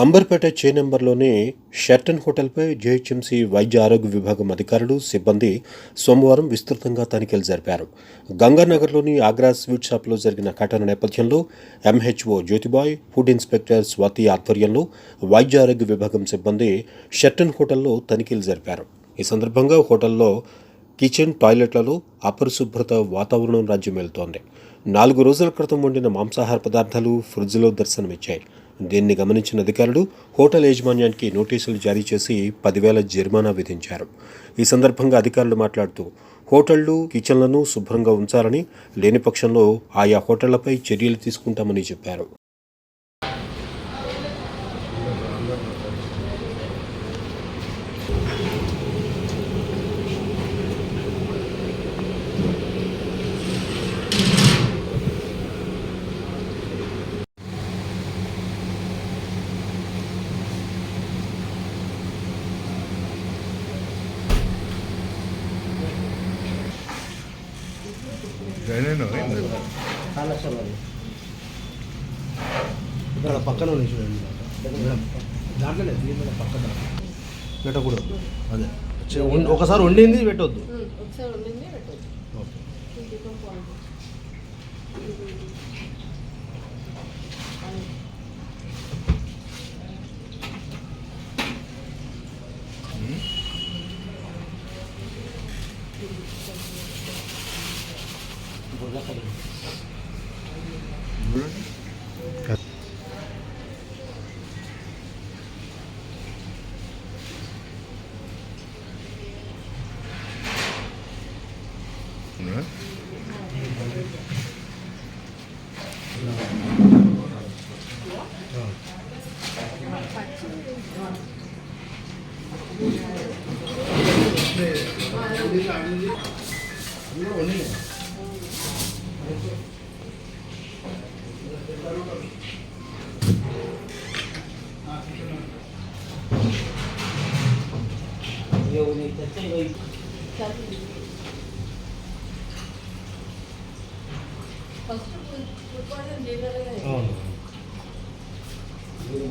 అంబర్పేట చే నెంబర్లోని షెర్టన్ హోటల్పై జీహెచ్ఎంసీ వైద్య ఆరోగ్య విభాగం అధికారులు సిబ్బంది సోమవారం విస్తృతంగా తనిఖీలు జరిపారు. గంగానగర్లోని ఆగ్రా స్వీట్ షాప్లో జరిగిన ఘటన నేపథ్యంలో MHO Jyotibai, food inspector Swathi ఆధ్వర్యంలో వైద్య ఆరోగ్య విభాగం సిబ్బంది షెర్టన్ హోటల్లో తనిఖీలు జరిపారు. ఈ సందర్భంగా హోటల్లో కిచెన్, టాయిలెట్లలో అపరిశుభ్రత వాతావరణం రాజ్యమేలుతోంది. 4 రోజుల క్రితం వండిన మాంసాహార పదార్థాలు ఫ్రిడ్జ్లో దర్శనమిచ్చాయి. దీన్ని గమనించిన అధికారులు హోటల్ యాజమాన్యానికి నోటీసులు జారీ చేసి 10,000 జరిమానా విధించారు. ఈ సందర్భంగా అధికారులు మాట్లాడుతూ హోటళ్లు, కిచెన్లను శుభ్రంగా ఉంచాలని, లేని పక్షంలో ఆయా హోటళ్లపై చర్యలు తీసుకుంటామని చెప్పారు. ఇక్కడ పక్కన ఉన్నాయి చూడండి, దాంట్లో దీని పక్కన పెట్టకూడదు. అదే ఒకసారి వండింది పెట్టవద్దు.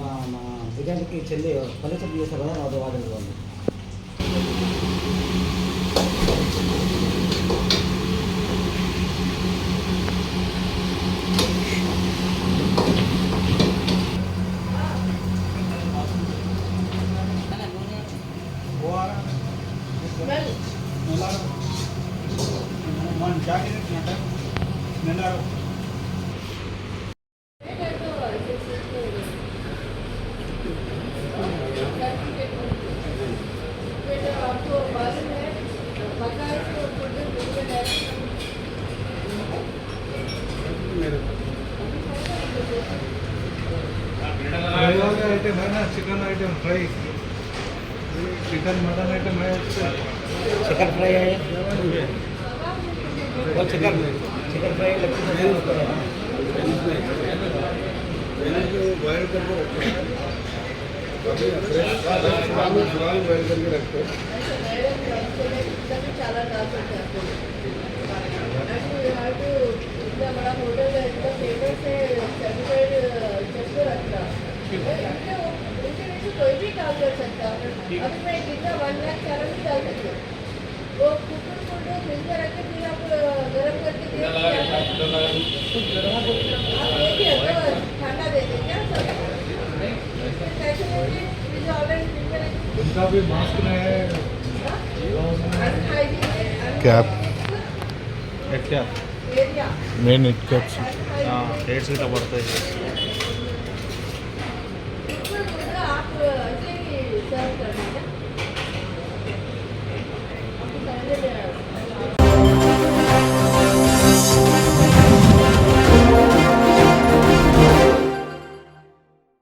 మా బిడ్డకి చెల్లి పల్లెటూరు చేశారు కదా, వాదన వాళ్ళు आइटम है ना, chicken item fry, chicken mutton item है, चिकन फ्राई है और चिकन फ्राई लगती है बॉयल करके रखते हैं, बॉयल करके रखते हैं। बड़ा होटल है, इतना फेमस है, सर्टिफाइड शेफ को रखता कोई भी काम कर सकता। अभी मैं कितना 1 लाख चावल भी डाल सकती हूँ। वो कुकर को फ्रिज में रख के फिर आप गर्म करके ठंडा दे दें क्या सर? उनका भी मास्क में है, कैप क्या मेन कैप्स हेड्स इतना पड़ता है। आप ऐसे ही सर्व कर